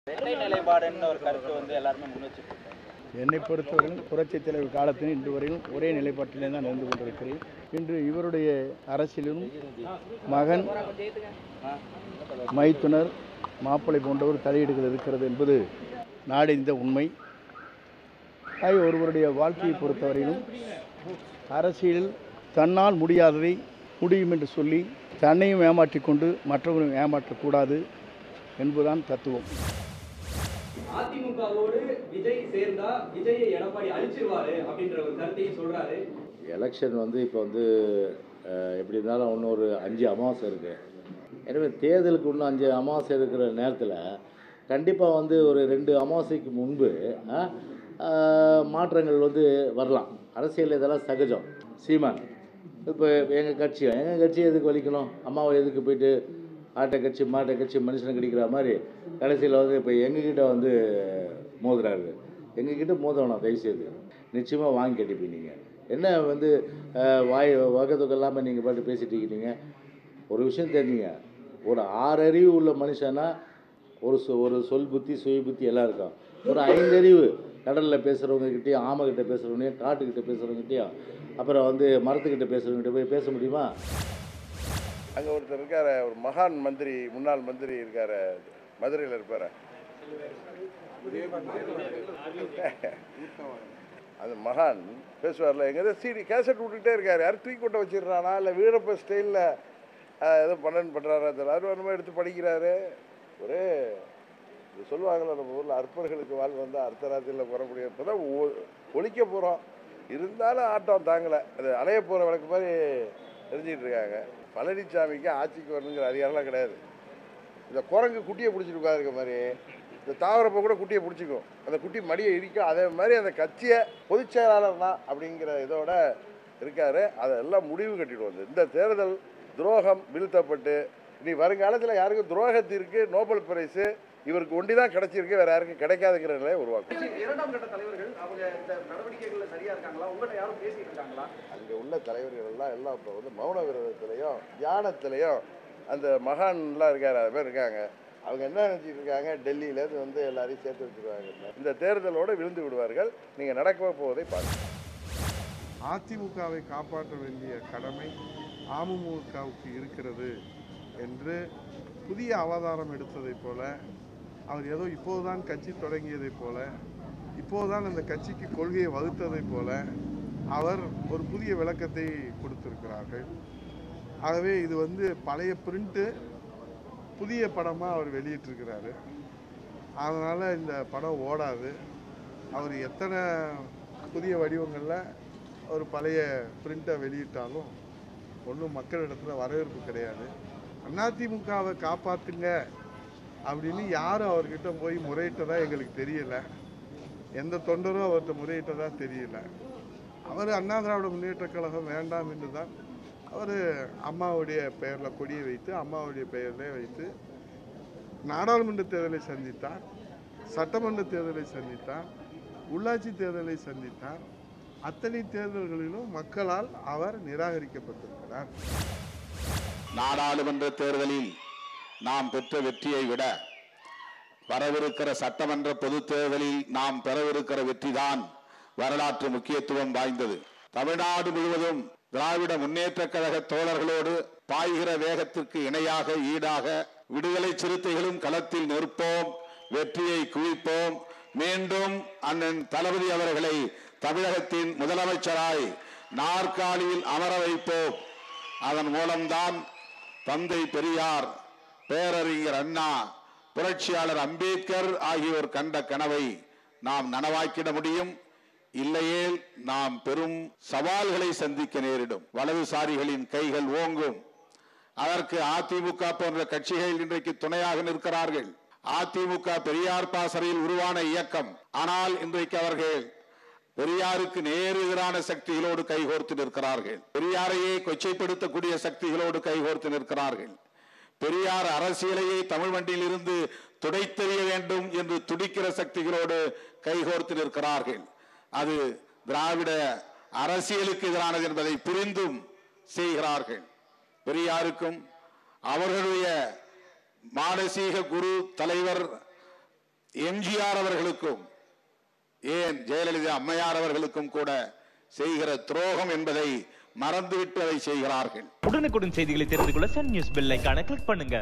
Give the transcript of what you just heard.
நிலைப்பாடுன்னு ஒரு கருத்து வந்து எல்லாருமே முன் வச்சுருக்காங்க. என்னை பொறுத்தவரையிலும் புரட்சித் தலைவர் காலத்தில் இன்று வரையும் ஒரே நிலைப்பாட்டிலே தான் நடந்து கொண்டிருக்கிறேன். இன்று இவருடைய அரசியலிலும் மகன், மைத்துனர், மாப்பிள்ளை போன்றவர் தலையீடுகள் இருக்கிறது என்பது நாடறிந்த உண்மை. ஒருவருடைய வாழ்க்கையை பொறுத்தவரையிலும் அரசியலில் தன்னால் முடியாததை முடியும் என்று சொல்லி தன்னையும் ஏமாற்றிக்கொண்டு மற்றவர்களையும் ஏமாற்றக்கூடாது என்பதுதான் தத்துவம். அதிமுகவோடு விஜய் சேர்ந்தா விஜயை எடப்பாடி அழிச்சிருவாரு அப்படின்ற ஒரு கருத்தையும் சொல்றாரு. எலெக்ஷன் இப்போ எப்படி இருந்தாலும் இன்னும் ஒரு 5 அமாவாசை இருக்குது. எனவே தேர்தலுக்கு இன்னும் 5 அமாவாசை இருக்கிற நேரத்தில் கண்டிப்பாக ஒரு 2 அமாவாசைக்கு முன்பு மாற்றங்கள் வரலாம். அரசியல் இதெல்லாம் சகஜம். சீமான் இப்போ எங்கள் கட்சி எதுக்கு வலிக்கணும்? அம்மாவை எதுக்கு போயிட்டு ஆட்டை கட்சி மாட்டை கட்சி மனுஷனை கடிக்கிற மாதிரி கடைசியில் இப்போ எங்ககிட்ட மோதுறாரு. எங்ககிட்ட மோதணும் தயவுசெய்து. நிச்சயமாக வாங்கி கட்டிப்பீங்க. நீங்கள் என்ன வகத்தொகை இல்லாமல் நீங்கள் பாட்டு பேசிட்டு இருக்கீங்க. ஒரு விஷயம் தெரிஞ்சுங்க, ஒரு 6 அறிவு உள்ள மனுஷனா ஒரு சொல் புத்தி சுய புத்தி எல்லாம் இருக்கும். ஒரு 5 அறிவு கடலில் பேசுகிறவங்ககிட்டையும், ஆமைக்கிட்ட பேசுகிறவங்களையும், காட்டுக்கிட்ட பேசுகிறவங்ககிட்டையும், அப்புறம் மரத்துக்கிட்ட பேசுகிறவங்ககிட்ட போய் பேச முடியுமா? அங்கே ஒருத்தர் இருக்கார், ஒரு மகான் மந்திரி, முன்னாள் மந்திரி இருக்கார், மதுரையில் இருப்பார். அந்த மகான் பேசுவார்ல, எங்கே சிடி கேசட் விட்டுக்கிட்டே இருக்கார். யாரும் தூக்கி கொட்ட வச்சிடுறானா இல்லை வீரப்ப ஸ்டைலில் எதோ பண்ணுறாரா தெரியல. அது ஒன்றுமே எடுத்து படிக்கிறாரு. ஒரு இது சொல்லுவாங்கள்ல, நம்ம ஊரில் அற்பர்களுக்கு வாழ் வந்தால் அர்த்தராத்திரியில் புறக்கூடிய இப்போ தான் ஒழிக்க போகிறோம். இருந்தாலும் ஆட்டம் தாங்கலை. அது அலைய போகிற வழக்கு மாதிரி தெரிஞ்சிகிட்டு இருக்காங்க. பழனிசாமிக்கு ஆட்சிக்கு வரணுங்கிற அதிகாரம்லாம் கிடையாது. இந்த குரங்கு குட்டியை பிடிச்சிட்டு உட்காந்துருக்க மாதிரி இந்த தாவரப்போ கூட குட்டியை பிடிச்சிக்கும். அந்த குட்டி மடியை இடிக்கும். அதே மாதிரி அந்த கட்சியை பொதுச் செயலாளர் தான் அப்படிங்கிற இதோட இருக்கார். அதெல்லாம் முடிவு கட்டிடுவோம். இந்த தேர்தல் துரோகம் வீழ்த்தப்பட்டு இனி வருங்காலத்தில் யாருக்கும் துரோகத்திற்கு நோபல் பரிசு இவருக்கு ஒண்டி தான் கிடைச்சிருக்கு, வேற யாருக்கும் கிடைக்காதுங்கிற நிலையை உருவாக்கும். 2ஆம் கட்ட தலைவர்கள் அவங்க இந்த நடவடிக்கைகள்ல சரியா இருக்காங்களா? உங்கள்கிட்ட யாரும் பேசிட்டு இருக்காங்களா? அங்கே உள்ள தலைவர்கள் எல்லாம் இப்போ மௌன விரதத்திலையும் தியானத்திலையும் அந்த மகான்லாம் இருக்காரு, அது பேர் இருக்காங்க. அவங்க என்ன நினச்சிட்டு இருக்காங்க, டெல்லியிலேருந்து எல்லாரையும் சேர்த்து வச்சுருவாங்க. இந்த தேர்தலோடு விழுந்து விடுவார்கள். நீங்கள் நடக்க போவதை பார்க்க. அதிமுகவை காப்பாற்ற வேண்டிய கடமை அமமுகவுக்கு இருக்கிறது என்று புதிய அவதாரம் எடுத்ததைப் போல, அவர் ஏதோ இப்போதுதான் கட்சி தொடங்கியதைப் போல, இப்போதுதான் அந்த கட்சிக்கு கொள்கையை வகுத்ததைப் போல அவர் ஒரு புதிய விளக்கத்தை கொடுத்திருக்கிறார்கள். ஆகவே இது பழைய பிரிண்ட்டு புதிய படமாக அவர் வெளியிட்டிருக்கிறாரு. அதனால் இந்த படம் ஓடாது. அவர் எத்தனை புதிய வடிவங்களில் ஒரு பழைய பிரிண்ட்டை வெளியிட்டாலும் ஒன்றும் மக்களிடத்தில் வரவேற்பு கிடையாது. அதிமுகவை காப்பாற்றுங்க அப்படின்னு யாரும் அவர்கிட்ட போய் முறையிட்டதா எங்களுக்கு தெரியல. எந்த தொண்டரும் அவர்கிட்ட முறையிட்டதா தெரியல. அவர் அண்ணா திராவிட முன்னேற்ற கழகம் வேண்டாம் என்று தான் அவர் அம்மாவுடைய பெயரில் கொடியை வைத்து, அம்மாவுடைய பெயரிலே வைத்து நாடாளுமன்ற தேர்தலை சந்தித்தார், சட்டமன்ற தேர்தலை சந்தித்தார், உள்ளாட்சி தேர்தலை சந்தித்தார். அத்தனை தேர்தல்களிலும் மக்களால் அவர் நிராகரிக்கப்பட்டிருக்கிறார். நாடாளுமன்ற தேர்தலில் நாம் பெற்ற வெற்றியை விட வரவிருக்கிற சட்டமன்ற பொதுத் தேர்தலில் நாம் பெறவிருக்கிற வெற்றிதான் வரலாற்று முக்கியத்துவம் வாய்ந்தது. தமிழ்நாடு முழுவதும் திராவிட முன்னேற்ற கழக தோழர்களோடு பாய்கிற வேகத்திற்கு இணையாக ஈடாக விடுதலை சிறுத்தைகளும் களத்தில் நிற்போம், வெற்றியை குவிப்போம். மீண்டும் அண்ணன் தளபதி அவர்களை தமிழகத்தின் முதலமைச்சராய் நாற்காலியில் அமர வைப்போம். அதன் மூலம்தான் தந்தை பெரியார், பேரறிஞர் அண்ணா, புரட்சியாளர் அம்பேத்கர் ஆகியோர் கண்ட கனவை நாம் நனவாக்கிட முடியும். இல்லையே நாம் பெரும் சவால்களை சந்திக்க நேரிடும். வலதுசாரிகளின் கைகள் ஓங்கும். அதற்கு அதிமுக போன்ற கட்சிகள் இன்றைக்கு துணையாக நிற்கிறார்கள். அதிமுக பெரியார் பாசறையில் உருவான இயக்கம். ஆனால் இன்றைக்கு அவர்கள் பெரியாருக்கு நேர் எதிரான சக்திகளோடு கைகோர்த்து நிற்கிறார்கள். பெரியாரையே கொச்சைப்படுத்தக்கூடிய சக்திகளோடு கைகோர்த்து நிற்கிறார்கள். பெரியார் அரசியலையை தமிழ் மண்ணில் இருந்து துடைத்தெறிய வேண்டும் என்று துடிக்கிற சக்திகளோடு கைகோர்த்து நிற்கிறார்கள். அது திராவிட அரசியலுக்கு எதிரானது என்பதை புரிந்தும் செய்கிறார்கள். பெரியாருக்கும் அவர்களுடைய மானசீக குரு தலைவர் எம்ஜிஆர் அவர்களுக்கும் ஏன் ஜெயலலிதா அம்மையார் அவர்களுக்கும் கூட செய்கிற துரோகம் என்பதை மறந்துவிட்டு அதை செய்கிறார்கள். உடனுக்குடன் செய்திகளை தெரிந்து கொள்ள சன் நியூஸ் பெல் ஐகானை கிளிக் பண்ணுங்க.